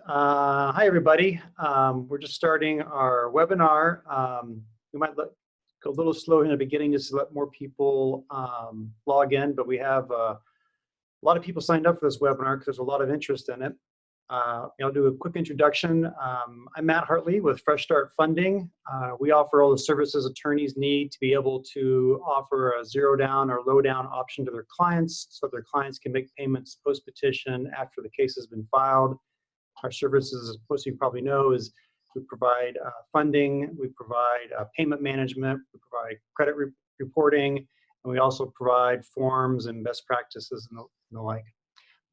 Hi, everybody. We're just starting our webinar. We might go a little slow in the beginning just to let more people log in, but we have a lot of people signed up for this webinar because there's a lot of interest in it. I'll do a quick introduction. I'm Matt Hartley with Fresh Start Funding. We offer all the services attorneys need to be able to offer a zero down or low down option to their clients so their clients can make payments post-petition after the case has been filed. Our services, as most of you probably know, is we provide funding, we provide payment management, we provide credit reporting, and we also provide forms and best practices and the like.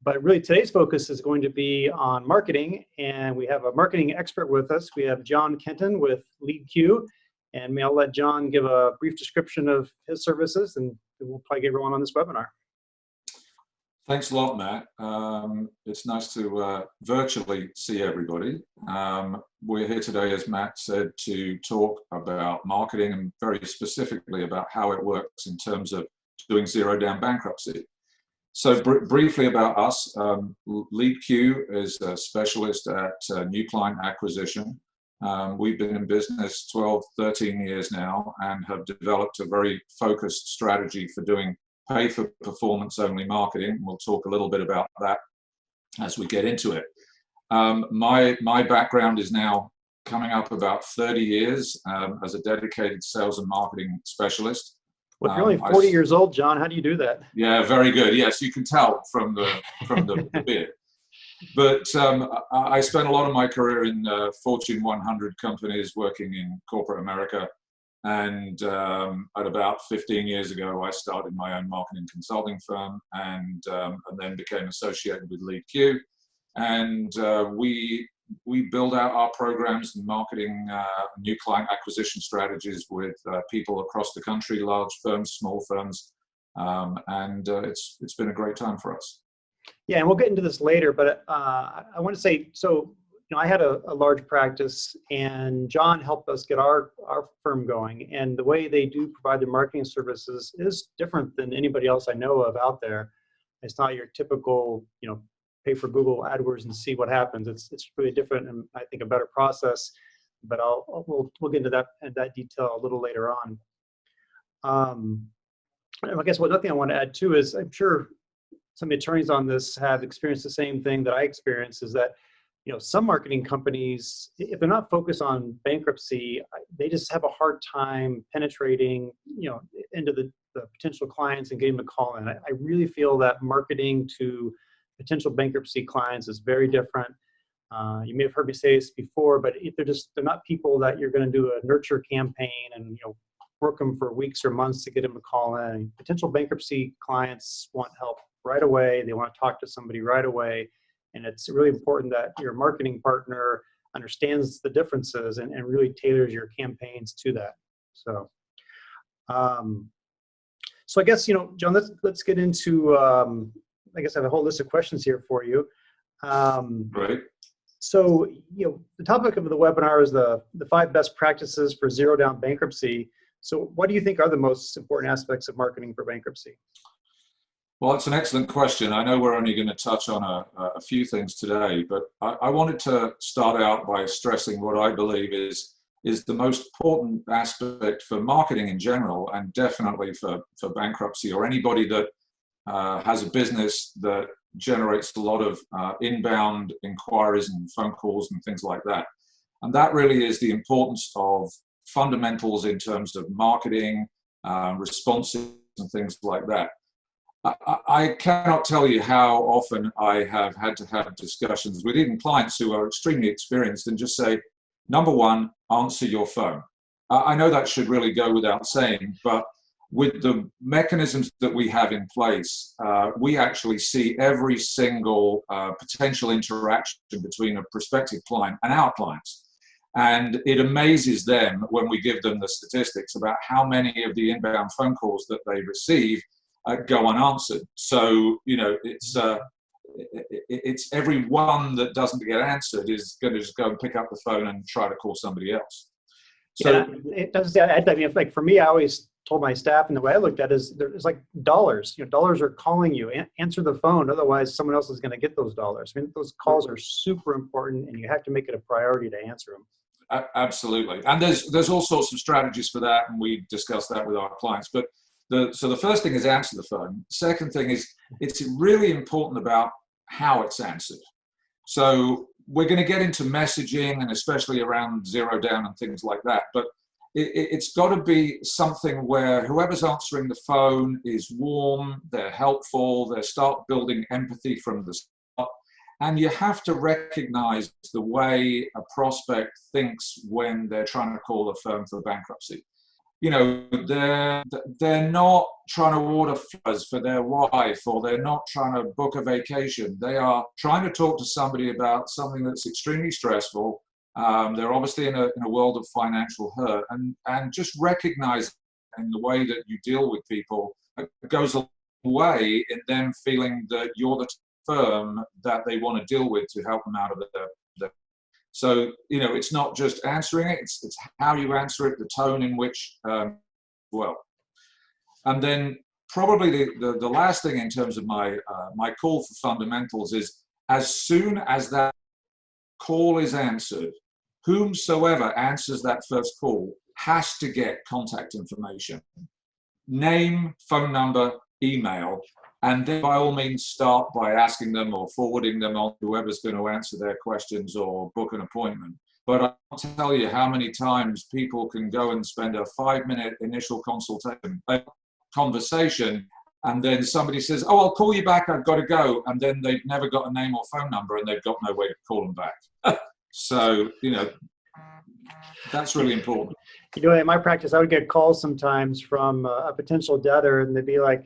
But really today's focus is going to be on marketing, and we have a marketing expert with us. We have Jon Kenton with LeadQ, and I'll let Jon give a brief description of his services, and we'll probably get everyone on this webinar. Thanks a lot, Matt. It's nice to virtually see everybody. We're here today, as Matt said, to talk about marketing and very specifically about how it works in terms of doing zero-down bankruptcy. So briefly about us, LeadQ is a specialist at new client acquisition. We've been in business 12, 13 years now and have developed a very focused strategy for doing pay for performance only marketing. We'll talk a little bit about that as we get into it. My background is now coming up about 30 years as a dedicated sales and marketing specialist. Well, you're only 40 years old, Jon. How do you do that? Yeah, very good. Yes, you can tell from the beard. But I spent a lot of my career in Fortune 100 companies working in corporate America. And at about 15 years ago, I started my own marketing consulting firm and then became associated with LeadQ. And we build out our programs and marketing new client acquisition strategies with people across the country, large firms, small firms. It's been a great time for us. Yeah, and we'll get into this later, but I want to say, so I had a large practice, and Jon helped us get our firm going. And the way they do provide their marketing services is different than anybody else I know of out there. It's not your typical, pay for Google AdWords and see what happens. It's really different, and I think a better process. But we'll get into that detail a little later on. I guess another thing I want to add too is I'm sure some attorneys on this have experienced the same thing that I experienced, is that some marketing companies, if they're not focused on bankruptcy, they just have a hard time penetrating, into the potential clients and getting them to call in. I really feel that marketing to potential bankruptcy clients is very different. You may have heard me say this before, but if they're not people that you're going to do a nurture campaign and work them for weeks or months to get them to call in. Potential bankruptcy clients want help right away. They want to talk to somebody right away. And it's really important that your marketing partner understands the differences and really tailors your campaigns to that. So, I guess, Jon, let's get into, I guess I have a whole list of questions here for you. Right. So, the topic of the webinar is the 5 best practices for zero down bankruptcy. So what do you think are the most important aspects of marketing for bankruptcy? Well, it's an excellent question. I know we're only going to touch on a few things today, but I wanted to start out by stressing what I believe is the most important aspect for marketing in general, and definitely for bankruptcy or anybody that has a business that generates a lot of inbound inquiries and phone calls and things like that. And that really is the importance of fundamentals in terms of marketing, responses and things like that. I cannot tell you how often I have had to have discussions with even clients who are extremely experienced and just say, number one, answer your phone. I know that should really go without saying, but with the mechanisms that we have in place, we actually see every single potential interaction between a prospective client and our clients. And it amazes them when we give them the statistics about how many of the inbound phone calls that they receive go unanswered. So, it's every one that doesn't get answered is going to just go and pick up the phone and try to call somebody else. So yeah, it does. I mean, like for me, I always told my staff, and the way I looked at it is there's like dollars. Dollars are calling you. Answer the phone, otherwise someone else is going to get those dollars. I mean, those calls are super important, and you have to make it a priority to answer them. Absolutely, and there's all sorts of strategies for that, and we discuss that with our clients. But so the first thing is answer the phone. Second thing is it's really important about how it's answered. So we're going to get into messaging, and especially around ZeroDown and things like that. But it's got to be something where whoever's answering the phone is warm, they're helpful, they start building empathy from the start. And you have to recognize the way a prospect thinks when they're trying to call a firm for bankruptcy. They're not trying to order flowers for their wife, or they're not trying to book a vacation. They are trying to talk to somebody about something that's extremely stressful. They're obviously in a world of financial hurt, and just recognize in the way that you deal with people goes a way in them feeling that you're the firm that they want to deal with to help them out of their. So, it's not just answering it, it's how you answer it, the tone in which, well. And then probably the last thing in terms of my call for fundamentals is, as soon as that call is answered, whomsoever answers that first call has to get contact information, name, phone number, email, and then by all means start by asking them or forwarding them on to whoever's going to answer their questions or book an appointment. But I can't tell you how many times people can go and spend a 5-minute initial conversation, and then somebody says, "Oh, I'll call you back, I've got to go," and then they've never got a name or phone number, and they've got no way to call them back. So, that's really important. In my practice, I would get calls sometimes from a potential debtor, and they'd be like,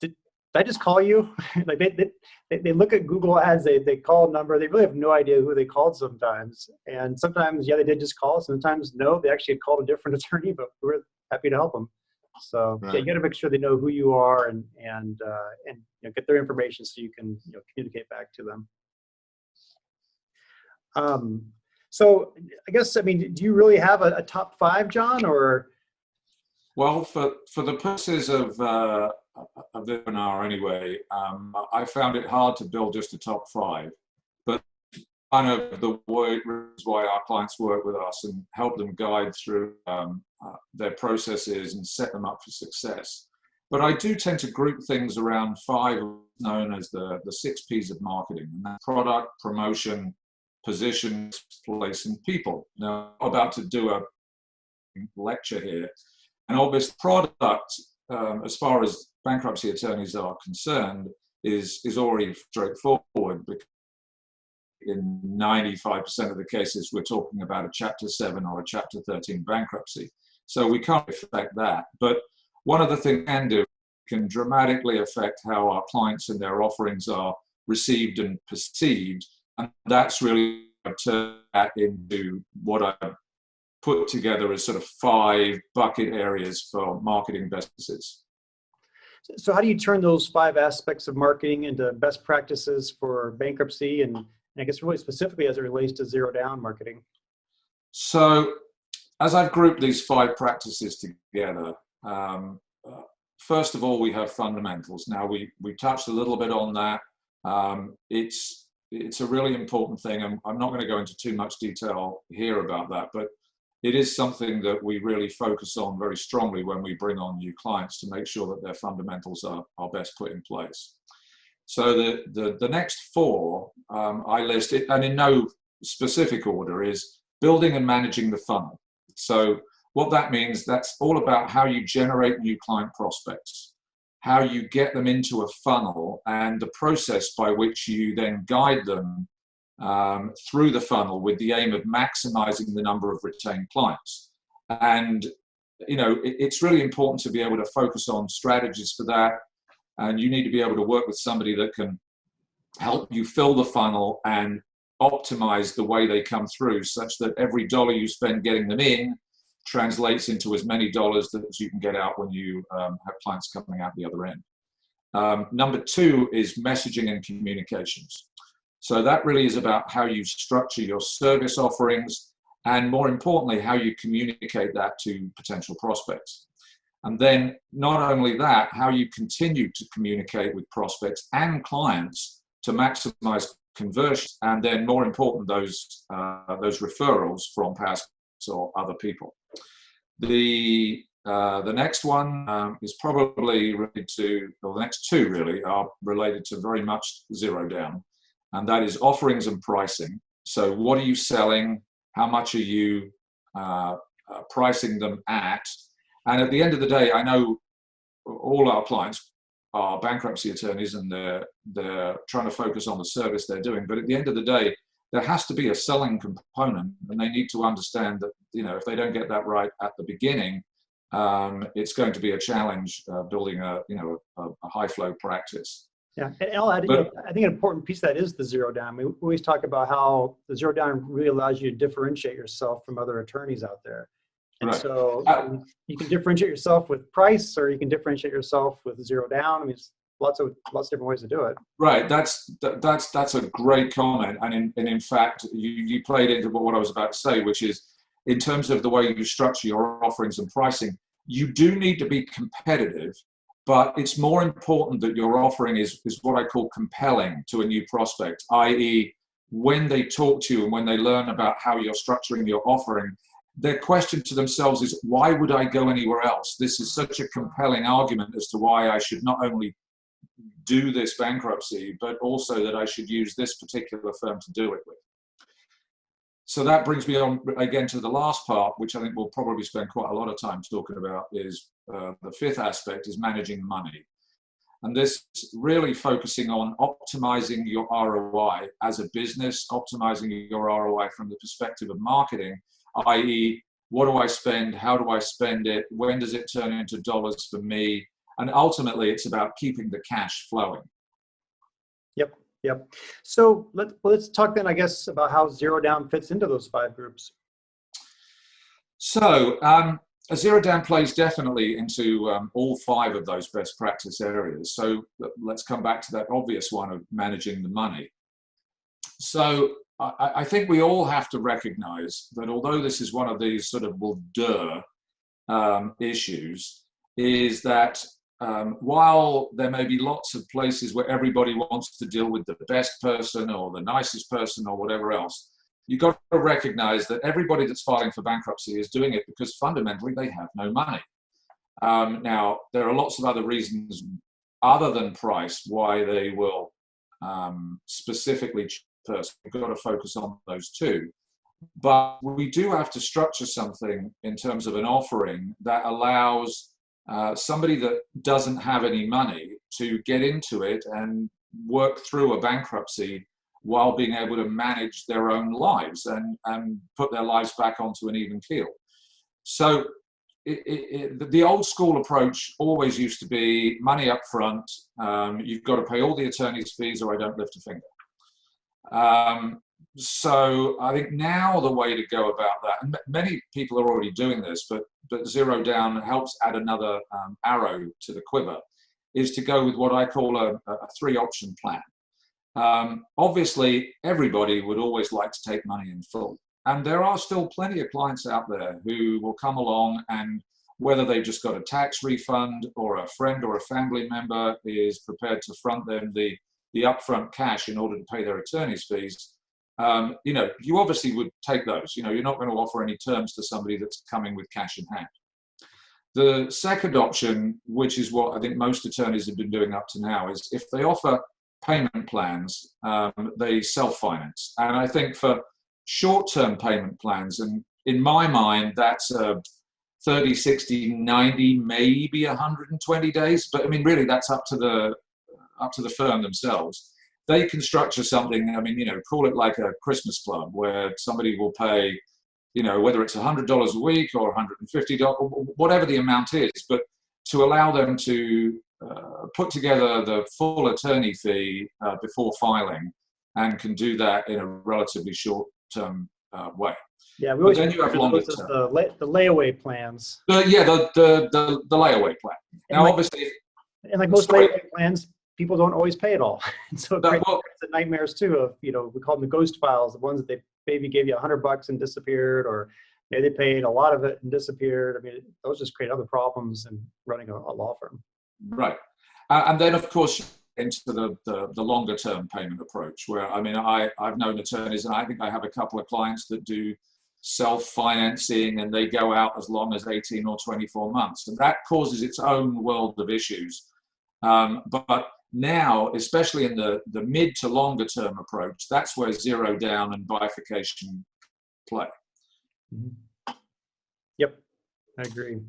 did I just call you? Like they look at Google ads, they call a number, they really have no idea who they called sometimes. And sometimes, yeah, they did just call. Sometimes, no, they actually called a different attorney, but we're happy to help them. So right. Yeah, you got to make sure they know who you are and get their information so you can communicate back to them. So I guess, do you really have a top 5, Jon, or? Well, for the purposes of the webinar anyway, I found it hard to build just a top 5, but kind of the reasons why our clients work with us and help them guide through their processes and set them up for success. But I do tend to group things around 5 known as the 6 P's of marketing, and that's product, promotion, position, place, and people. Now, I'm about to do a lecture here, and obviously product, as far as bankruptcy attorneys are concerned, is already straightforward, because in 95% of the cases we're talking about a Chapter 7 or a Chapter 13 bankruptcy. So we can't affect that. But one of the things we can do can dramatically affect how our clients and their offerings are received and perceived. And that's really turned that into what I've put together as sort of 5 bucket areas for marketing best practices. So how do you turn those 5 aspects of marketing into best practices for bankruptcy, and I guess really specifically as it relates to ZeroDown marketing? So as I've grouped these 5 practices together, first of all, we have fundamentals. Now, we touched a little bit on that. It's a really important thing, and I'm not going to go into too much detail here about that, but it is something that we really focus on very strongly when we bring on new clients to make sure that their fundamentals are best put in place. So the next 4 I listed, and in no specific order, is building and managing the funnel. So what that means, that's all about how you generate new client prospects, how you get them into a funnel, and the process by which you then guide them through the funnel with the aim of maximizing the number of retained clients. And it's really important to be able to focus on strategies for that, and you need to be able to work with somebody that can help you fill the funnel and optimize the way they come through, such that every dollar you spend getting them in translates into as many dollars that you can get out when you have clients coming out the other end. Number 2 is messaging and communications. So that really is about how you structure your service offerings, and more importantly, how you communicate that to potential prospects. And then not only that, how you continue to communicate with prospects and clients to maximize conversions, and then more important, those referrals from past or other people. The next one is probably related to, or the next two really are related to very much ZeroDown, and that is offerings and pricing. So what are you selling? How much are you pricing them at? And at the end of the day, I know all our clients are bankruptcy attorneys, and they're trying to focus on the service they're doing. But at the end of the day, there has to be a selling component, and they need to understand that, you know, if they don't get that right at the beginning, it's going to be a challenge building a high flow practice. Yeah, and I'll add, I think an important piece of that is the ZeroDown. We always talk about how the ZeroDown really allows you to differentiate yourself from other attorneys out there. And right. So you can differentiate yourself with price, or you can differentiate yourself with ZeroDown. I mean, it's lots of different ways to do it. Right. That's a great comment, and in fact, you played into what I was about to say, which is in terms of the way you structure your offerings and pricing, you do need to be competitive, but it's more important that your offering is what I call compelling to a new prospect, i.e., when they talk to you and when they learn about how you're structuring your offering, their question to themselves is, why would I go anywhere else? This is such a compelling argument as to why I should not only do this bankruptcy, but also that I should use this particular firm to do it with. So that brings me on again to the last part, which I think we'll probably spend quite a lot of time talking about, is the fifth aspect is managing money. And this is really focusing on optimizing your ROI as a business, optimizing your ROI from the perspective of marketing, i.e., what do I spend? How do I spend it? When does it turn into dollars for me? And ultimately, it's about keeping the cash flowing. Yep. So let's talk then, I guess, about how ZeroDown fits into those 5 groups. So a ZeroDown plays definitely into all 5 of those best practice areas. So let's come back to that obvious one of managing the money. So I think we all have to recognize that although this is one of these sort of issues, is that while there may be lots of places where everybody wants to deal with the best person or the nicest person or whatever else, you've got to recognize that everybody that's filing for bankruptcy is doing it because fundamentally they have no money. Now, there are lots of other reasons other than price why they will specifically choose a person. You've got to focus on those too. But we do have to structure something in terms of an offering that allows somebody that doesn't have any money to get into it and work through a bankruptcy while being able to manage their own lives and put their lives back onto an even keel. So the old school approach always used to be money up front. You've got to pay all the attorney's fees or I don't lift a finger. So I think now the way to go about that, and many people are already doing this, but ZeroDown helps add another arrow to the quiver, is to go with what I call a 3-option plan. Obviously, everybody would always like to take money in full. And there are still plenty of clients out there who will come along, and whether they've just got a tax refund or a friend or a family member is prepared to front them the upfront cash in order to pay their attorney's fees, you obviously would take those. You're not going to offer any terms to somebody that's coming with cash in hand. The second option, which is what I think most attorneys have been doing up to now, is if they offer payment plans, they self-finance. And I think for short-term payment plans, and in my mind, that's 30, 60, 90, maybe 120 days. But I mean, really, that's up to the firm themselves. They can structure something, call it like a Christmas club where somebody will pay, whether it's $100 a week or $150, whatever the amount is, but to allow them to put together the full attorney fee before filing, and can do that in a relatively short-term way. Yeah, we always then you have longer term. The layaway plans. The layaway plan. Now, obviously, and like most layaway plans, people don't always pay it all. And so it creates the nightmares too of, we call them the ghost files, the ones that they maybe gave you $100 and disappeared, or maybe they paid a lot of it and disappeared. I mean, those just create other problems in running a law firm. Right. And then, of course, into the longer term payment approach, where, I mean, I've known attorneys, and I think I have a couple of clients that do self-financing, and they go out as long as 18 or 24 months. And that causes its own world of issues. But now, especially in the mid to longer term approach, that's where zero down and bifurcation play. Mm-hmm. Yep, I agree.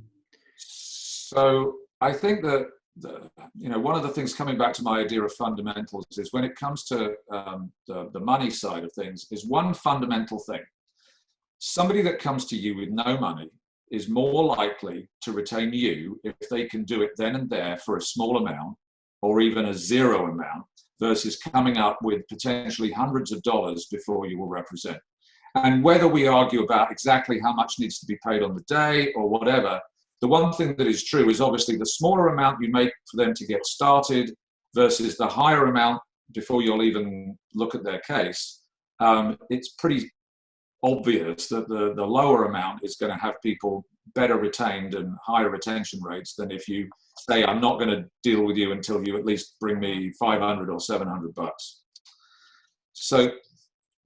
So I think that one of the things, coming back to my idea of fundamentals, is when it comes to the money side of things, is one fundamental thing. Somebody that comes to you with no money is more likely to retain you if they can do it then and there for a small amount, or even a zero amount, versus coming up with potentially hundreds of dollars before you will represent. And whether we argue about exactly how much needs to be paid on the day or whatever, the one thing that is true is obviously the smaller amount you make for them to get started versus the higher amount before you'll even look at their case. It's pretty obvious that the lower amount is going to have people better retained and higher retention rates than if you say, I'm not going to deal with you until you at least bring me 500 or 700 bucks. So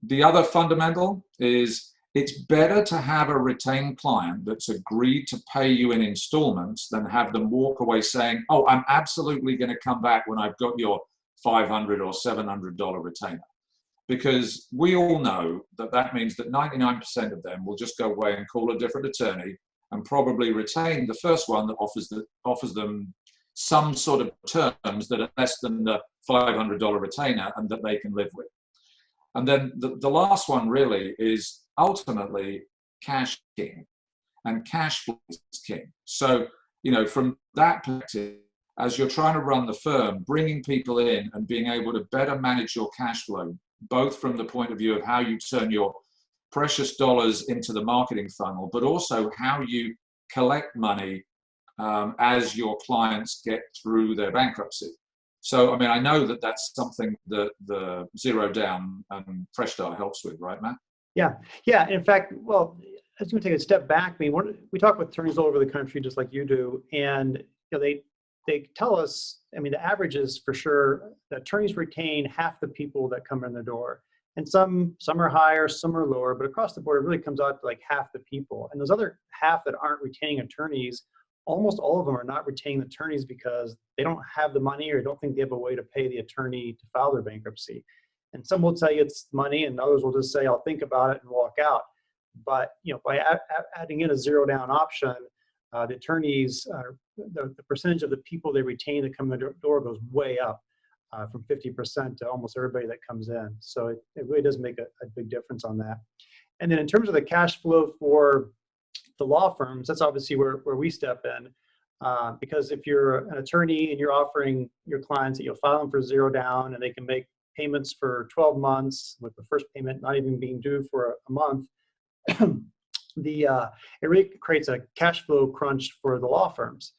the other fundamental is, it's better to have a retained client that's agreed to pay you in installments than have them walk away saying, oh, I'm absolutely going to come back when I've got your $500 or $700 retainer. Because we all know that that means that 99% of them will just go away and call a different attorney and probably retain the first one that offers them some sort of terms that are less than the $500 retainer and that they can live with. And then the last one really is ultimately cash king, and cash flow is king. So, from that perspective, as you're trying to run the firm, bringing people in and being able to better manage your cash flow, both from the point of view of how you turn your precious dollars into the marketing funnel, but also how you collect money as your clients get through their bankruptcy. So, I mean, I know that that's something that the Zero Down and Fresh Start helps with, right, Matt? Yeah. In fact, well, I was going to take a step back. I mean, we talk with attorneys all over the country, just like you do, and they tell us, I mean, the average is for sure the attorneys retain half the people that come in the door. And some are higher, some are lower, but across the board, it really comes out to like half the people. And those other half that aren't retaining attorneys, almost all of them are not retaining attorneys because they don't have the money or don't think they have a way to pay the attorney to file their bankruptcy. And some will tell you it's money, and others will just say, I'll think about it and walk out. But by adding in a zero down option, the attorneys, the percentage of the people they retain that come in the door goes way up, from 50% to almost everybody that comes in. So it really does make a big difference on that. And then in terms of the cash flow for the law firms, that's obviously where we step in, because if you're an attorney and you're offering your clients that you'll file them for zero down and they can make payments for 12 months with the first payment not even being due for a month, it really creates a cash flow crunch for the law firms.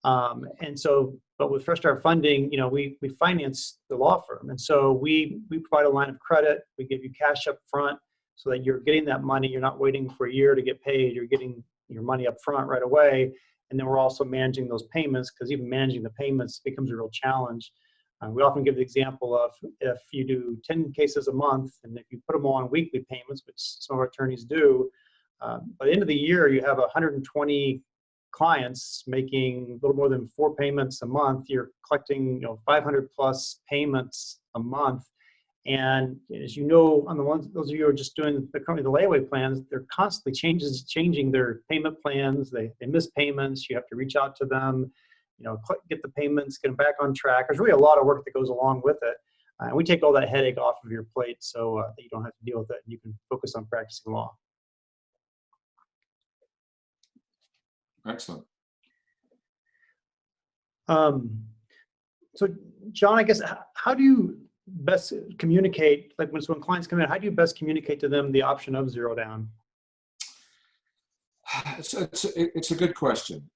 And so, but with Fresh Start funding, we finance the law firm. And so we provide a line of credit. We give you cash up front so that you're getting that money. You're not waiting for a year to get paid. You're getting your money up front right away. And then we're also managing those payments, because even managing the payments becomes a real challenge. We often give the example of, if you do 10 cases a month, and if you put them all on weekly payments, which some of our attorneys do, by the end of the year, you have 120 clients making a little more than 4 payments a month. You're collecting 500 plus payments a month. And as you know, on the ones, those of you who are just doing the layaway plans, they're constantly changing their payment plans. They miss payments. You have to reach out to them, get the payments, get them back on track. There's really a lot of work that goes along with it. And we take all that headache off of your plate so that you don't have to deal with it and you can focus on practicing law. Excellent. So, John, I guess, how do you best communicate, like when clients come in, how do you best communicate to them the option of zero down? It's a good question.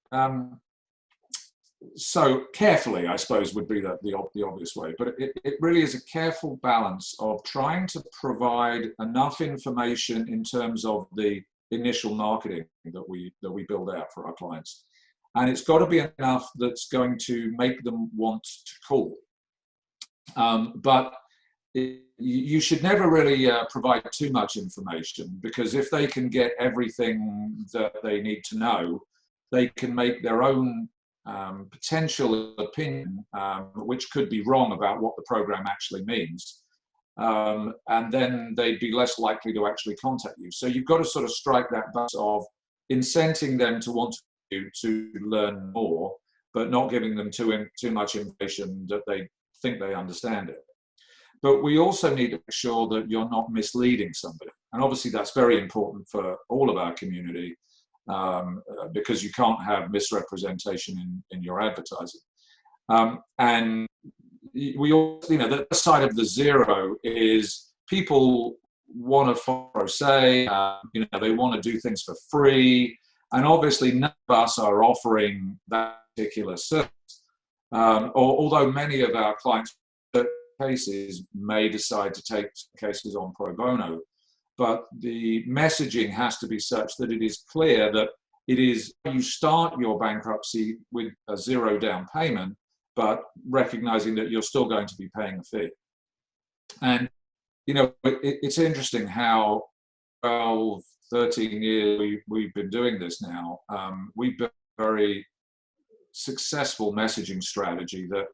So carefully, I suppose, would be the obvious way, but it really is a careful balance of trying to provide enough information in terms of the initial marketing that we build out for our clients. And it's got to be enough that's going to make them want to call. But you should never really provide too much information, because if they can get everything that they need to know, they can make their own potential opinion, which could be wrong about what the program actually means. And then they'd be less likely to actually contact you. So you've got to sort of strike that balance of incenting them to want to learn more, but not giving them too much information that they think they understand it. But we also need to make sure that you're not misleading somebody. And obviously that's very important for all of our community, because you can't have misrepresentation in your advertising. And we all, the side of the zero is people want to follow, say, they want to do things for free. And obviously none of us are offering that particular service. Although many of our clients cases may decide to take cases on pro bono, but the messaging has to be such that it is clear that it is, you start your bankruptcy with a zero down payment, but recognizing that you're still going to be paying a fee. And it's interesting how 12, 13 years we've been doing this now. We've built a very successful messaging strategy that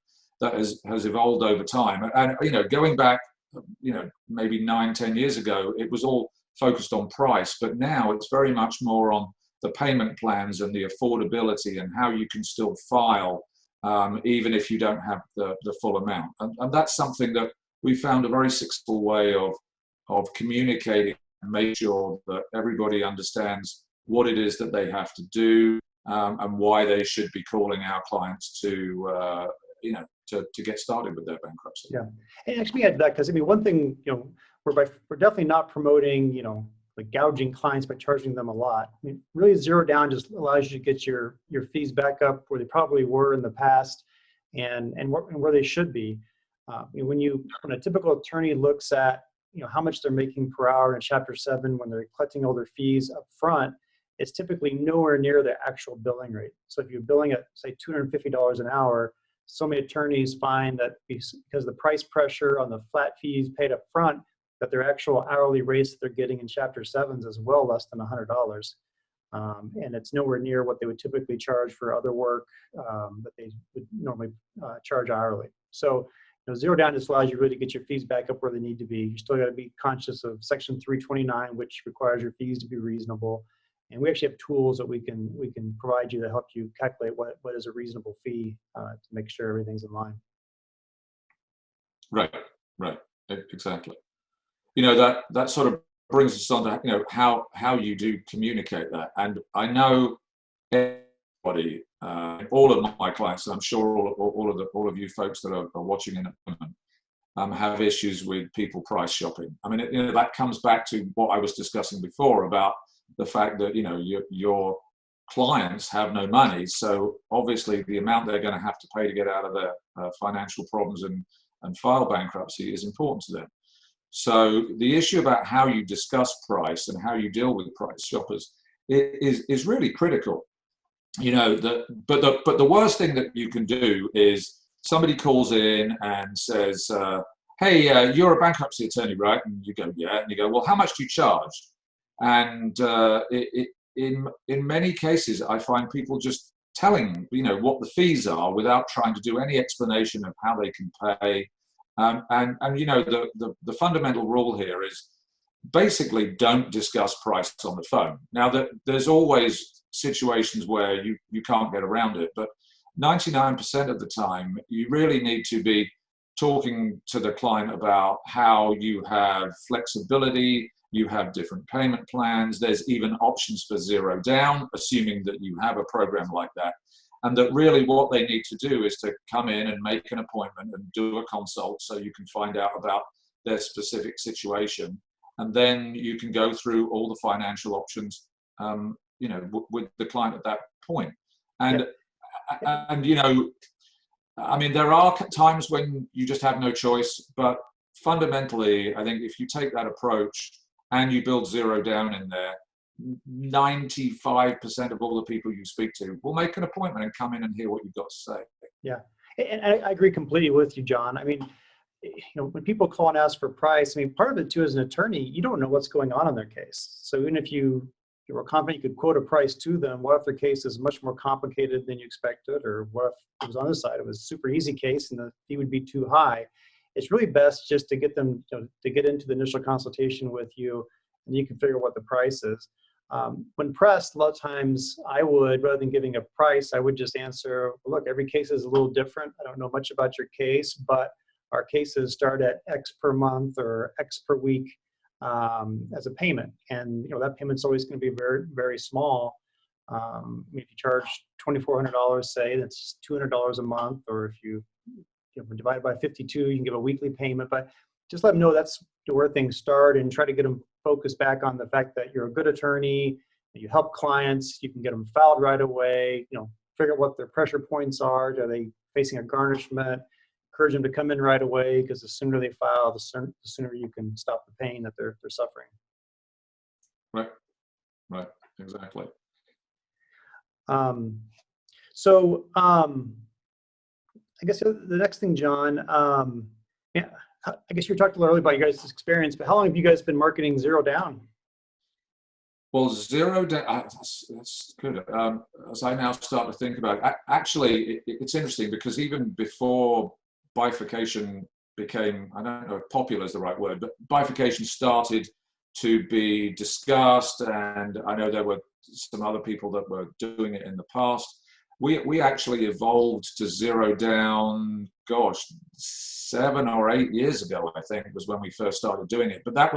has evolved over time. And going back, maybe 9-10 years ago, it was all focused on price, but now it's very much more on the payment plans and the affordability and how you can still file, even if you don't have the full amount. And that's something that we found a very successful way of communicating and make sure that everybody understands what it is that they have to do, and why they should be calling our clients to get started with their bankruptcy. Yeah, and actually add to that, because one thing, we're definitely not promoting, like gouging clients by charging them a lot. Really, zero down just allows you to get your fees back up where they probably were in the past, and where they should be. When a typical attorney looks at how much they're making per hour in Chapter 7 when they're collecting all their fees up front, it's typically nowhere near the actual billing rate. So if you're billing at, say, $250 an hour, so many attorneys find that because of the price pressure on the flat fees paid up front, that their actual hourly rates that they're getting in Chapter 7s is well less than $100. And it's nowhere near what they would typically charge for other work that they would normally charge hourly. So zero down just allows you really to get your fees back up where they need to be. You still got to be conscious of Section 329, which requires your fees to be reasonable. And we actually have tools that we can provide you to help you calculate what is a reasonable fee to make sure everything's in line. Right, exactly. That sort of brings us on to how you do communicate that. And I know everybody, all of my clients, and I'm sure all of you folks that are watching in a moment, have issues with people price shopping. I mean, that comes back to what I was discussing before about the fact that your clients have no money, so obviously the amount they're going to have to pay to get out of their financial problems and file bankruptcy is important to them. So the issue about how you discuss price and how you deal with price shoppers is really critical. But the worst thing that you can do is somebody calls in and says, "Hey, you're a bankruptcy attorney, right?" And you go, "Yeah." And you go, "Well, how much do you charge?" And in many cases, I find people just telling what the fees are without trying to do any explanation of how they can pay. And the fundamental rule here is basically don't discuss price on the phone. Now, there's always situations where you can't get around it, but 99% of the time, you really need to be talking to the client about how you have flexibility, you have different payment plans, there's even options for zero down, assuming that you have a program like that. And that really what they need to do is to come in and make an appointment and do a consult so you can find out about their specific situation. And then you can go through all the financial options, with the client at that point. And I mean, there are times when you just have no choice, but fundamentally, I think if you take that approach and you build zero down in there, 95% of all the people you speak to will make an appointment and come in and hear what you've got to say. Yeah, and I agree completely with you, John. I mean, when people call and ask for price, I mean, part of it too, as an attorney, you don't know what's going on in their case. So even if you were confident you could quote a price to them, what if their case is much more complicated than you expected? Or what if it was on this side, it was a super easy case and the fee would be too high? It's really best just to get them to get into the initial consultation with you, and you can figure what the price is. When pressed, a lot of times I would, rather than giving a price, I would just answer, look, every case is a little different. I don't know much about your case, but our cases start at X per month or X per week as a payment. And that payment's always going to be very, very small. If you charge $2,400, say, that's $200 a month. Or if you divide by 52, you can give a weekly payment. But just let them know that's where things start, and try to get them focused back on the fact that you're a good attorney, you help clients, you can get them filed right away, figure out what their pressure points are. Are they facing a garnishment? Encourage them to come in right away, because the sooner they file, the sooner you can stop the pain that they're suffering. Right, exactly. I guess the next thing, John, I guess you talked a little earlier about your guys' experience, but how long have you guys been marketing ZeroDown? Well, ZeroDown, that's good. As I now start to think about it, actually, it's interesting, because even before bifurcation became, I don't know if popular is the right word, but bifurcation started to be discussed, and I know there were some other people that were doing it in the past. We actually evolved to ZeroDown, 7 or 8 years ago, I think, was when we first started doing it. But that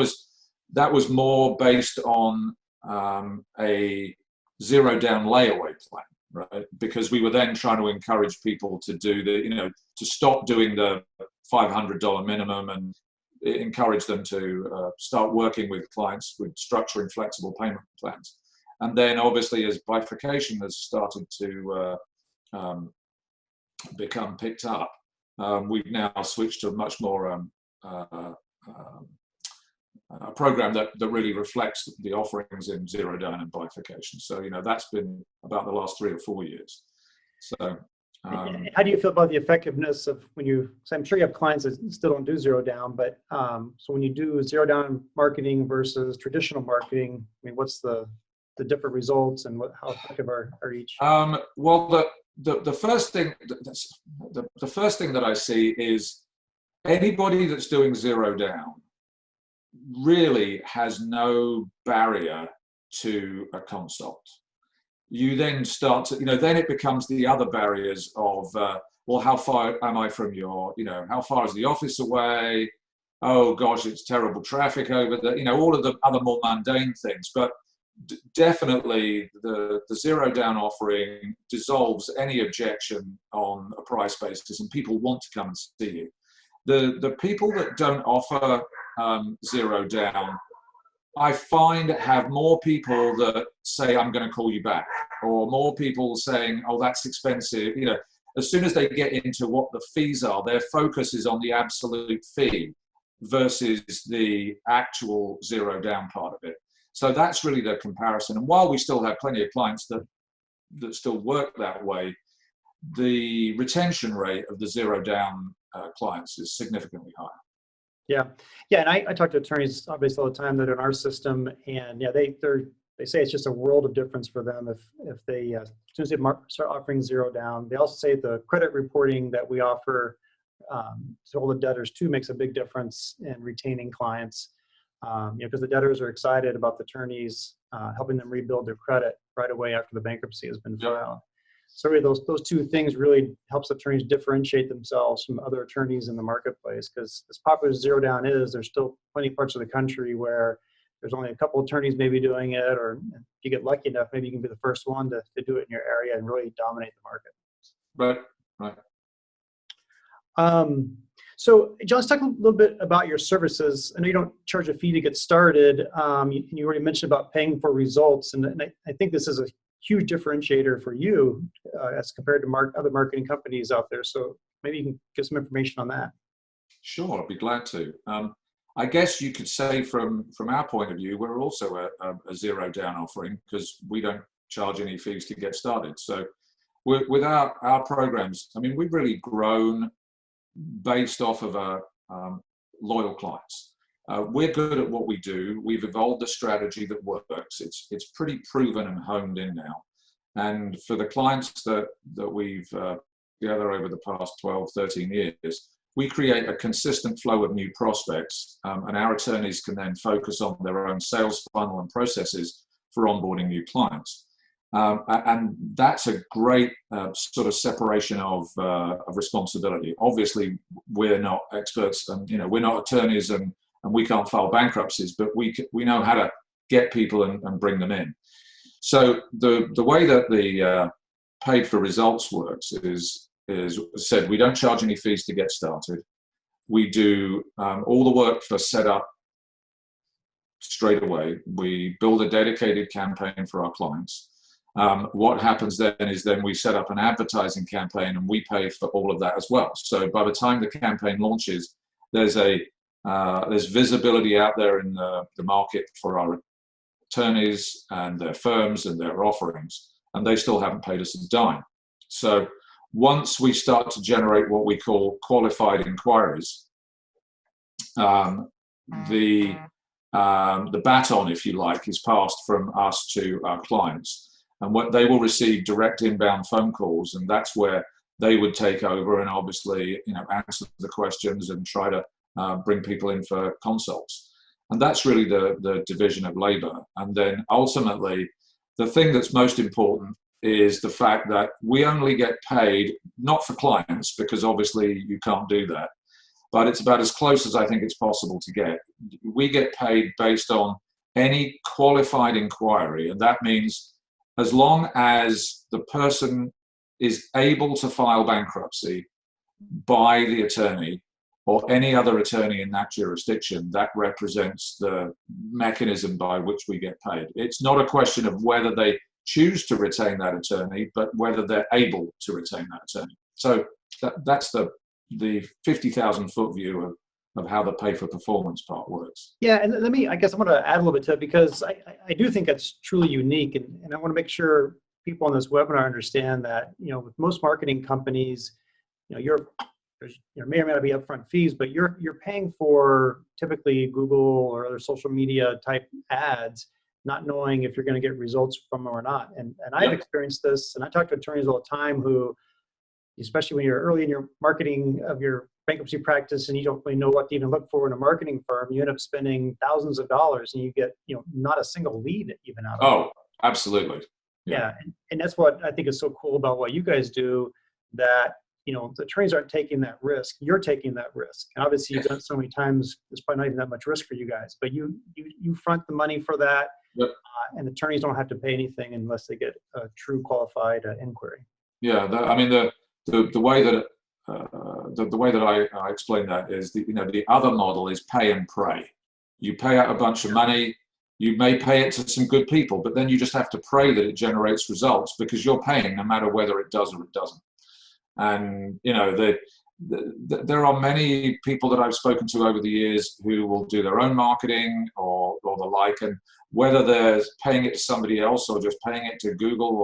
was more based on a ZeroDown layaway plan, right? Because we were then trying to encourage people to do to stop doing the $500 minimum, and encourage them to start working with clients with structuring flexible payment plans. And then obviously, as bifurcation has started to become picked up, we've now switched to a much more a program that really reflects the offerings in ZeroDown and bifurcation. So that's been about the last 3 or 4 years. So how do you feel about the effectiveness of so I'm sure you have clients that still don't do ZeroDown, but so when you do ZeroDown marketing versus traditional marketing, I mean, what's the different results, and how effective are each? Well, the first thing that I see is anybody that's doing ZeroDown really has no barrier to a consult. You then start to, then it becomes the other barriers of, well, how far am I from your, how far is the office away? Oh gosh, it's terrible traffic over there. All of the other more mundane things. But definitely the ZeroDown offering dissolves any objection on a price basis, and people want to come and see you. The people that don't offer ZeroDown, I find, have more people that say, I'm going to call you back, or more people saying, oh, that's expensive. As soon as they get into what the fees are, their focus is on the absolute fee versus the actual ZeroDown part of it. So that's really the comparison. And while we still have plenty of clients that still work that way, the retention rate of the ZeroDown clients is significantly higher. Yeah, and I talk to attorneys obviously all the time that are in our system, and they say it's just a world of difference for them if they as soon as they start offering ZeroDown. They also say the credit reporting that we offer to all the debtors too makes a big difference in retaining clients. Because the debtors are excited about the attorneys helping them rebuild their credit right away after the bankruptcy has been filed. So really those two things really helps attorneys differentiate themselves from other attorneys in the marketplace, because as popular as ZeroDown is, there's still plenty of parts of the country where there's only a couple attorneys maybe doing it, or if you get lucky enough, maybe you can be the first one to do it in your area and really dominate the market. Right. So John, let's talk a little bit about your services. I know you don't charge a fee to get started. You already mentioned about paying for results, and I think this is a huge differentiator for you as compared to other marketing companies out there. So maybe you can give some information on that. Sure, I'd be glad to. I guess you could say from our point of view, we're also a zero down offering because we don't charge any fees to get started. So with our programs, I mean, we've really grown based off of loyal clients. We're good at what we do. We've evolved a strategy that works. It's pretty proven and honed in now. And for the clients that we've gathered over the past 12, 13 years, we create a consistent flow of new prospects, and our attorneys can then focus on their own sales funnel and processes for onboarding new clients. And that's a great sort of separation of responsibility. Obviously, we're not experts, and we're not attorneys, and we can't file bankruptcies, but we know how to get people and bring them in. So the way that the paid for results works is said, we don't charge any fees to get started. We do all the work for setup straight away. We build a dedicated campaign for our clients. What happens then is we set up an advertising campaign, and we pay for all of that as well. So by the time the campaign launches, there's visibility out there in the market for our attorneys and their firms and their offerings, and they still haven't paid us a dime. So once we start to generate what we call qualified inquiries, the baton, if you like, is passed from us to our clients, and what they will receive direct inbound phone calls, and that's where they would take over and obviously answer the questions and try to bring people in for consults. And that's really the division of labor. And then ultimately, the thing that's most important is the fact that we only get paid, not for clients, because obviously you can't do that, but it's about as close as I think it's possible to get. We get paid based on any qualified inquiry, and that means as long as the person is able to file bankruptcy by the attorney or any other attorney in that jurisdiction, that represents the mechanism by which we get paid. It's not a question of whether they choose to retain that attorney, but whether they're able to retain that attorney. So that's the 50,000-foot view of how the pay for performance part works. Yeah, and I guess I'm going to add a little bit to it, because I do think that's truly unique, and I want to make sure people on this webinar understand that with most marketing companies, there may or may not be upfront fees, but you're paying for typically Google or other social media type ads, not knowing if you're going to get results from them or not. And I've experienced this, and I talk to attorneys all the time who, especially when you're early in your marketing of your bankruptcy practice and you don't really know what to even look for in a marketing firm, you end up spending thousands of dollars and you get not a single lead even out of it. Oh, absolutely. Yeah. And that's what I think is so cool about what you guys do, that the attorneys aren't taking that risk. You're taking that risk. And obviously you've done it so many times, there's probably not even that much risk for you guys, but you front the money for that. Yep. And attorneys don't have to pay anything unless they get a true qualified inquiry. Yeah, the way that the way that I explain that is the other model is pay and pray. You pay out a bunch of money. You may pay it to some good people, but then you just have to pray that it generates results, because you're paying no matter whether it does or it doesn't. And there are many people that I've spoken to over the years who will do their own marketing or the like, and whether they're paying it to somebody else or just paying it to Google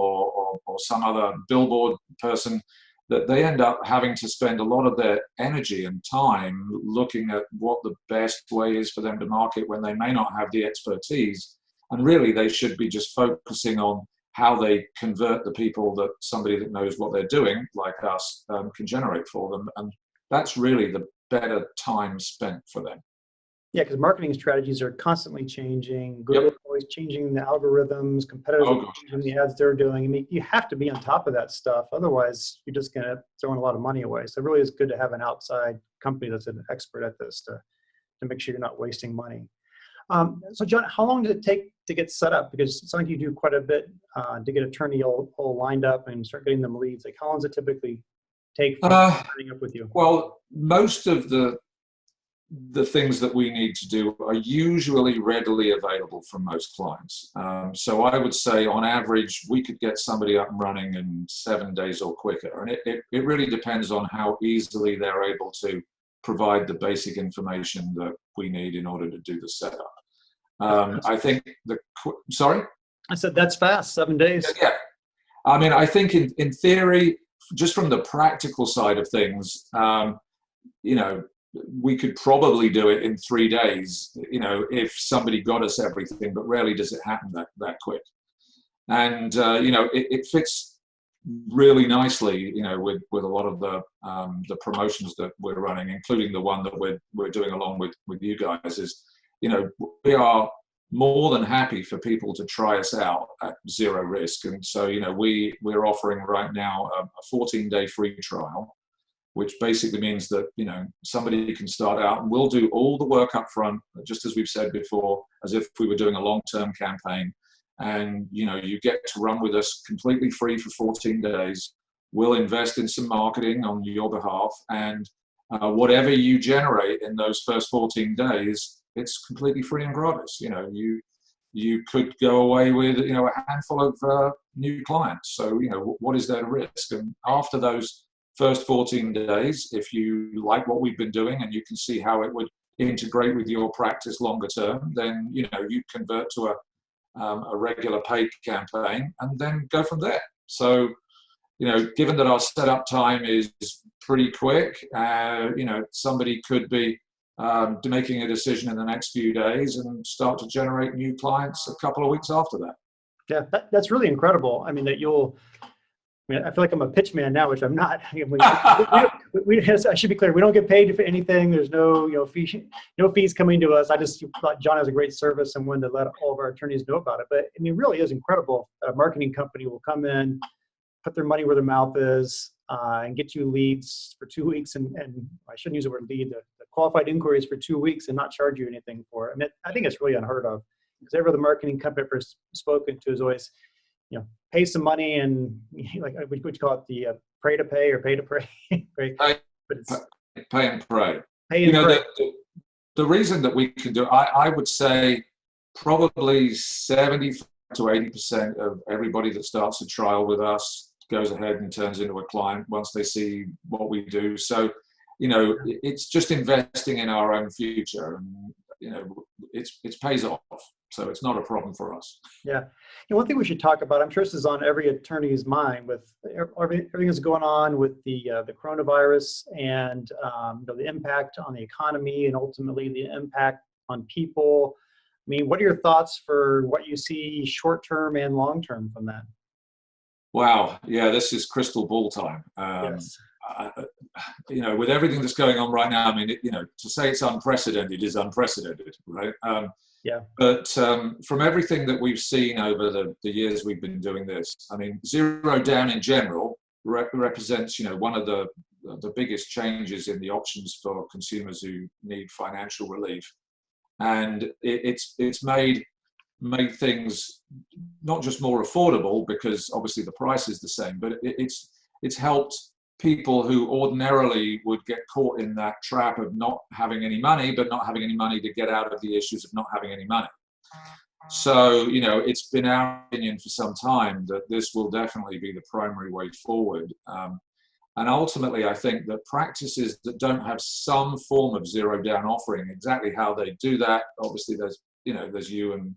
or some other billboard person, that they end up having to spend a lot of their energy and time looking at what the best way is for them to market when they may not have the expertise. And really, they should be just focusing on how they convert the people that somebody that knows what they're doing, like us, can generate for them. And that's really the better time spent for them. Yeah, because marketing strategies are constantly changing. Google is always changing the algorithms, competitors are changing the ads they're doing. I mean, you have to be on top of that stuff. Otherwise, you're just going to throw a lot of money away. So it really is good to have an outside company that's an expert at this to make sure you're not wasting money. So John, how long did it take to get set up? Because it sounds like you do quite a bit to get attorney all lined up and start getting them leads. Like, how long does it typically take from signing up with you? Well, most of the things that we need to do are usually readily available from most clients. So I would say on average, we could get somebody up and running in 7 days or quicker. And it really depends on how easily they're able to provide the basic information that we need in order to do the setup. I think sorry? I said, that's fast, 7 days. Yeah. I mean, I think in theory, just from the practical side of things, we could probably do it in 3 days, if somebody got us everything, but rarely does it happen that quick. And, it fits really nicely, with a lot of the promotions that we're running, including the one that we're doing along with you guys is, we are more than happy for people to try us out at zero risk. And so, we're offering right now a 14-day free trial, which basically means that, somebody can start out and we'll do all the work up front, just as we've said before, as if we were doing a long-term campaign. And, you get to run with us completely free for 14 days. We'll invest in some marketing on your behalf. And whatever you generate in those first 14 days, it's completely free and gratis. You could go away with, a handful of new clients. So, what is their risk? And after those first 14 days, if you like what we've been doing and you can see how it would integrate with your practice longer term, then, you convert to a regular paid campaign and then go from there. So, given that our setup time is pretty quick, somebody could be making a decision in the next few days and start to generate new clients a couple of weeks after that. Yeah, that's really incredible. I mean, I feel like I'm a pitch man now, which I'm not. I should be clear. We don't get paid for anything. There's no fees coming to us. I just thought Jon has a great service and wanted to let all of our attorneys know about it. But I mean, it really is incredible. A marketing company will come in, put their money where their mouth is, and get you leads for 2 weeks. And I shouldn't use the word lead, the qualified inquiries for 2 weeks and not charge you anything for it. I mean, I think it's really unheard of, because every other marketing company I've ever spoken to is always, pay some money and like we call it the pray to pay or pay to pray. Right? But it's pay and pray. Pay and pray. The reason that we can do it, I would say probably 70 to 80% of everybody that starts a trial with us goes ahead and turns into a client once they see what we do. So, it's just investing in our own future, and it pays off. So it's not a problem for us. Yeah. One thing we should talk about, I'm sure this is on every attorney's mind with everything that's going on with the coronavirus and the impact on the economy and ultimately the impact on people. I mean, what are your thoughts for what you see short-term and long-term from that? Wow. Yeah, this is crystal ball time. Yes. With everything that's going on right now, I mean, to say it's unprecedented is unprecedented, right? Yeah. But from everything that we've seen over the years we've been doing this, I mean, ZeroDown in general represents, one of the biggest changes in the options for consumers who need financial relief, and it's made things not just more affordable because obviously the price is the same, but it's helped people who ordinarily would get caught in that trap of not having any money, but not having any money to get out of the issues of not having any money. So, it's been our opinion for some time that this will definitely be the primary way forward. And ultimately, I think that practices that don't have some form of ZeroDown offering, exactly how they do that, obviously there's you and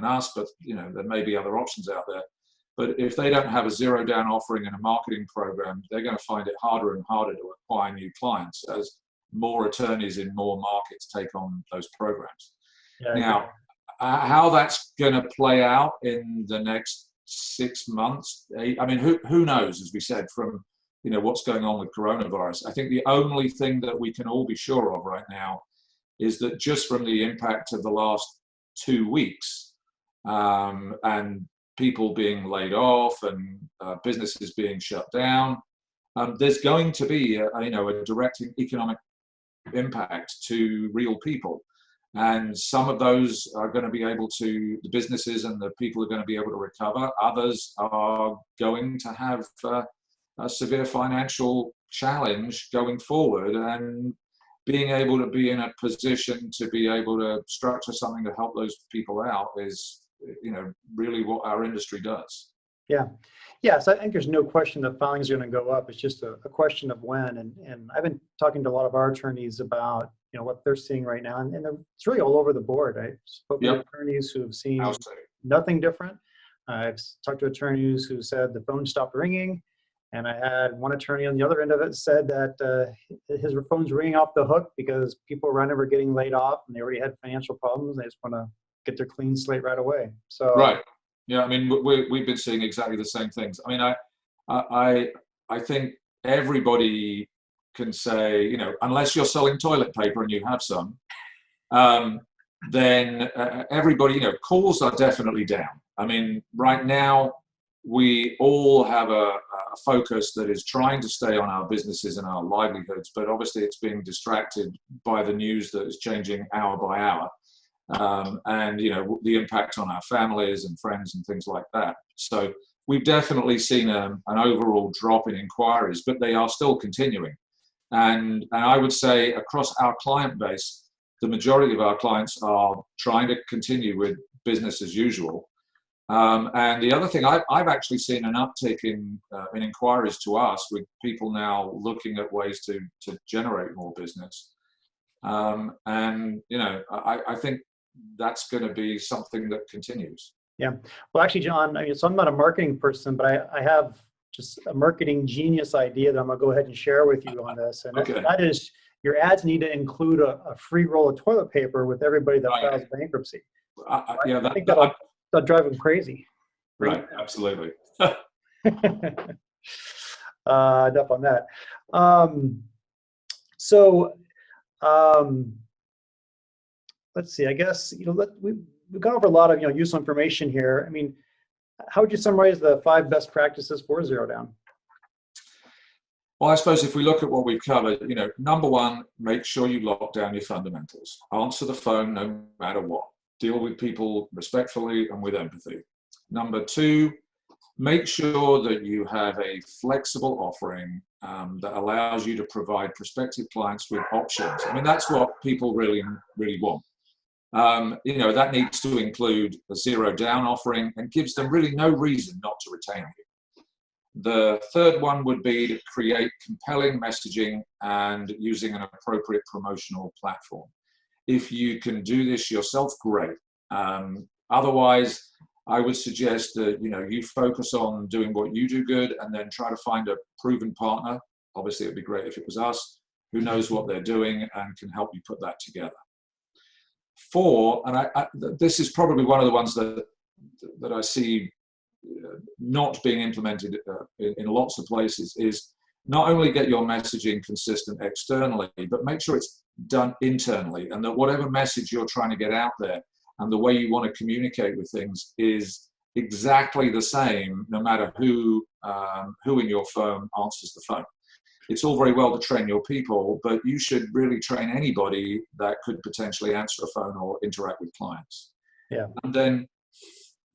us, but, there may be other options out there. But if they don't have a ZeroDown offering and a marketing program, they're going to find it harder and harder to acquire new clients as more attorneys in more markets take on those programs. Yeah, now, how that's going to play out in the next 6 months, I mean, who knows, as we said, from what's going on with coronavirus. I think the only thing that we can all be sure of right now is that just from the impact of the last 2 weeks, and people being laid off and businesses being shut down, there's going to be a direct economic impact to real people. And some of those are going to be able to, the businesses and the people are going to be able to recover. Others are going to have a severe financial challenge going forward, and being able to be in a position to be able to structure something to help those people out is really what our industry does. Yeah. Yeah. So I think there's no question that filings are going to go up. It's just a question of when. And I've been talking to a lot of our attorneys about, what they're seeing right now, and it's really all over the board. I spoke with attorneys who have seen nothing different. I've talked to attorneys who said the phone stopped ringing, and I had one attorney on the other end of it said that his phone's ringing off the hook because people around him are getting laid off and they already had financial problems. They just want to get their clean slate right away. So right, yeah. I mean, we've been seeing exactly the same things. I mean, I think everybody can say, unless you're selling toilet paper and you have some, then everybody, calls are definitely down. I mean, right now, we all have a focus that is trying to stay on our businesses and our livelihoods, but obviously it's being distracted by the news that is changing hour by hour, and the impact on our families and friends and things like that. So we've definitely seen an overall drop in inquiries, but they are still continuing. And I would say across our client base, the majority of our clients are trying to continue with business as usual. And the other thing, I've actually seen an uptick in inquiries to us, with people now looking at ways to generate more business. And I think that's going to be something that continues. Yeah. Well, actually, John, so I'm not a marketing person, but I have just a marketing genius idea that I'm going to go ahead and share with you on this. And that is, your ads need to include a free roll of toilet paper with everybody that files bankruptcy. I think that'll drive them crazy. Right, absolutely. Enough on that. Let's see. I guess we've gone over a lot of useful information here. I mean, how would you summarize the 5 best practices for ZeroDown? Well, I suppose if we look at what we've covered, number 1, make sure you lock down your fundamentals. Answer the phone no matter what. Deal with people respectfully and with empathy. Number 2, make sure that you have a flexible offering that allows you to provide prospective clients with options. I mean, that's what people really, really want. That needs to include a ZeroDown offering and gives them really no reason not to retain you. The third one would be to create compelling messaging and using an appropriate promotional platform. If you can do this yourself, great. Otherwise, I would suggest that you focus on doing what you do good, and then try to find a proven partner. Obviously, it'd be great if it was us, who knows what they're doing and can help you put that together. 4, and this is probably one of the ones that I see not being implemented in lots of places, is not only get your messaging consistent externally, but make sure it's done internally, and that whatever message you're trying to get out there and the way you want to communicate with things is exactly the same, no matter who in your firm answers the phone. It's all very well to train your people, but you should really train anybody that could potentially answer a phone or interact with clients. Yeah. And then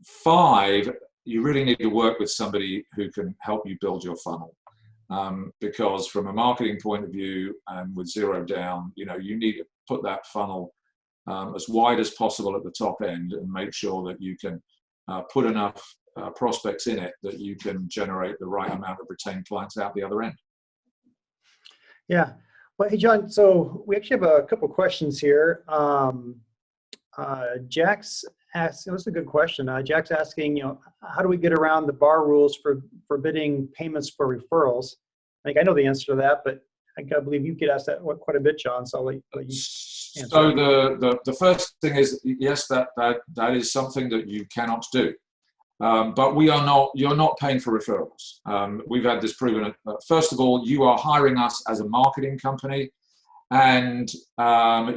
5, you really need to work with somebody who can help you build your funnel. Because from a marketing point of view, and with ZeroDown, you need to put that funnel as wide as possible at the top end, and make sure that you can put enough prospects in it that you can generate the right amount of retained clients out the other end. Yeah. Well, hey, John, so we actually have a couple questions here. Jack's asked, this is a good question. Jack's asking, how do we get around the bar rules for forbidding payments for referrals? I think I know the answer to that, but I believe you get asked that quite a bit, John, so I'll let you answer. So the first thing is, yes, that is something that you cannot do. But you're not paying for referrals. We've had this proven. First of all, you are hiring us as a marketing company, and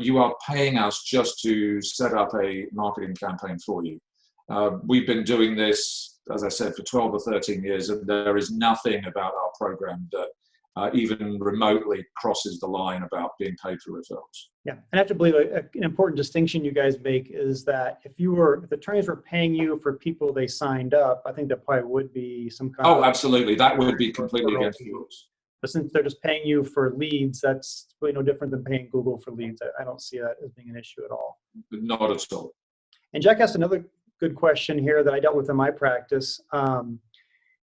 you are paying us just to set up a marketing campaign for you. We've been doing this, as I said, for 12 or 13 years, and there is nothing about our program that even remotely crosses the line about being paid for referrals. Yeah, and I have to believe an important distinction you guys make is that if the attorneys were paying you for people they signed up, I think that probably would be some kind of... Oh, absolutely. That would be completely against the rules. But since they're just paying you for leads, that's really no different than paying Google for leads. I don't see that as being an issue at all. Not at all. And Jack asked another good question here that I dealt with in my practice.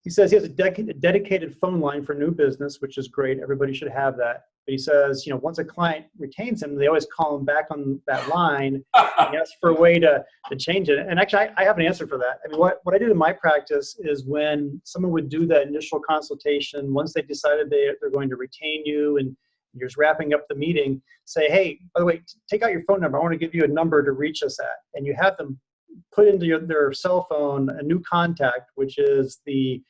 He says he has a dedicated phone line for new business, which is great. Everybody should have that. But he says, once a client retains him, they always call him back on that line and ask for a way to change it. And actually, I have an answer for that. I mean, what I did in my practice is when someone would do that initial consultation, once they decided they're going to retain you and you're just wrapping up the meeting, say, hey, by the way, take out your phone number. I want to give you a number to reach us at. And you have them put into their cell phone a new contact, which is the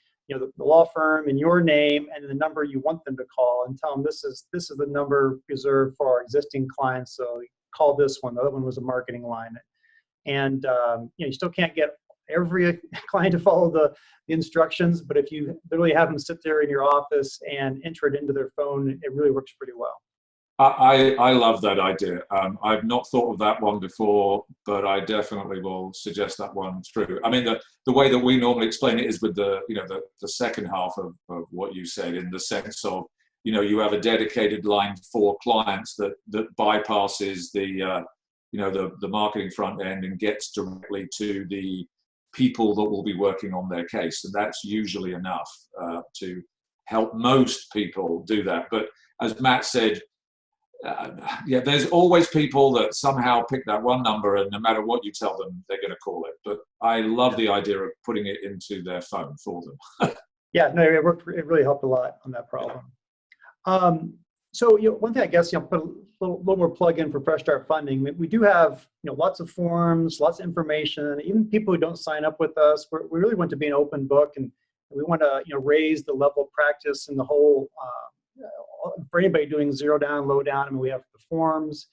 law firm and your name and the number you want them to call, and tell them this is the number reserved for our existing clients. So call this one. The other one was a marketing line. And you still can't get every client to follow the instructions, but if you literally have them sit there in your office and enter it into their phone, it really works pretty well. I love that idea. I've not thought of that one before, but I definitely will suggest that one through. I mean, the way that we normally explain it is with the second half of what you said, in the sense of, you have a dedicated line for clients that bypasses the marketing front end and gets directly to the people that will be working on their case. And that's usually enough to help most people do that. But as Matt said, there's always people that somehow pick that one number, and no matter what you tell them, they're going to call it. But I love the idea of putting it into their phone for them. Yeah, no, it worked. It really helped a lot on that problem. So one thing, I guess, put a little more plug in for Fresh Start Funding. We do have lots of forms, lots of information. Even people who don't sign up with us, we really want to be an open book, and we want to raise the level of practice in the whole. For anybody doing zero down, low down, I mean, we have the forms,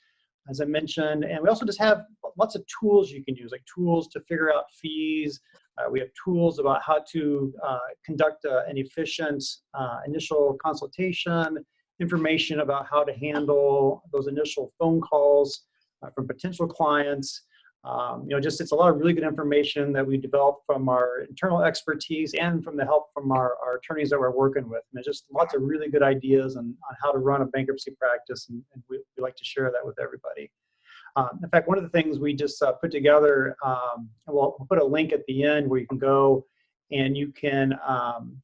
as I mentioned, and we also just have lots of tools you can use, like tools to figure out fees. We have tools about how to conduct an efficient initial consultation, information about how to handle those initial phone calls from potential clients. It's a lot of really good information that we developed from our internal expertise and from the help from our attorneys that we're working with. And there's just lots of really good ideas on how to run a bankruptcy practice, and we like to share that with everybody. In fact, one of the things we just put together, we'll put a link at the end where you can go and you can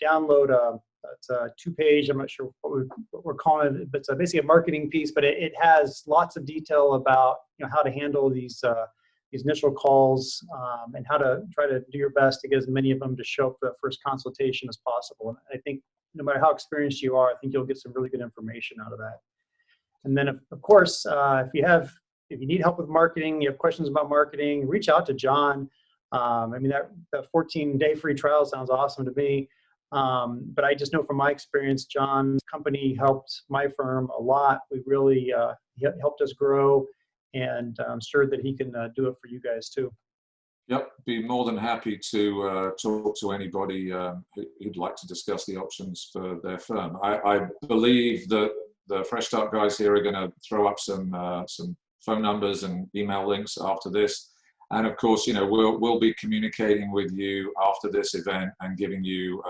download it's a 2-page, I'm not sure what we're calling it, but it's basically a marketing piece, but it has lots of detail about how to handle these initial calls and how to try to do your best to get as many of them to show up for the first consultation as possible. And I think no matter how experienced you are, I think you'll get some really good information out of that. And then, of course, if you need help with marketing, you have questions about marketing, reach out to Jon. I mean, that 14-day free trial sounds awesome to me. But I just know from my experience, Jon's company helped my firm a lot. We really helped us grow. And I'm sure that he can do it for you guys too. Yep, be more than happy to talk to anybody who'd like to discuss the options for their firm. I believe that the Fresh Start guys here are going to throw up some phone numbers and email links after this, and of course, we'll be communicating with you after this event and giving you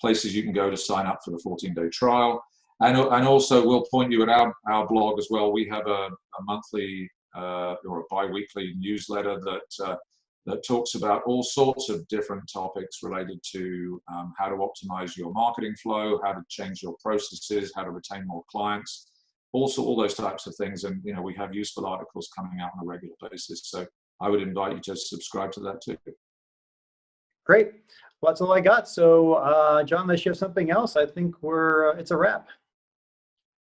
places you can go to sign up for the 14-day trial. And also, we'll point you at our blog as well. We have a monthly or a bi-weekly newsletter that talks about all sorts of different topics related to how to optimize your marketing flow, how to change your processes, how to retain more clients, also all those types of things. And we have useful articles coming out on a regular basis. So I would invite you to subscribe to that too. Great. Well, that's all I got. So, Jon, unless you have something else, I think it's a wrap.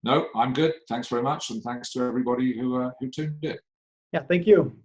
No, I'm good. Thanks very much. And thanks to everybody who tuned in. Yeah, thank you.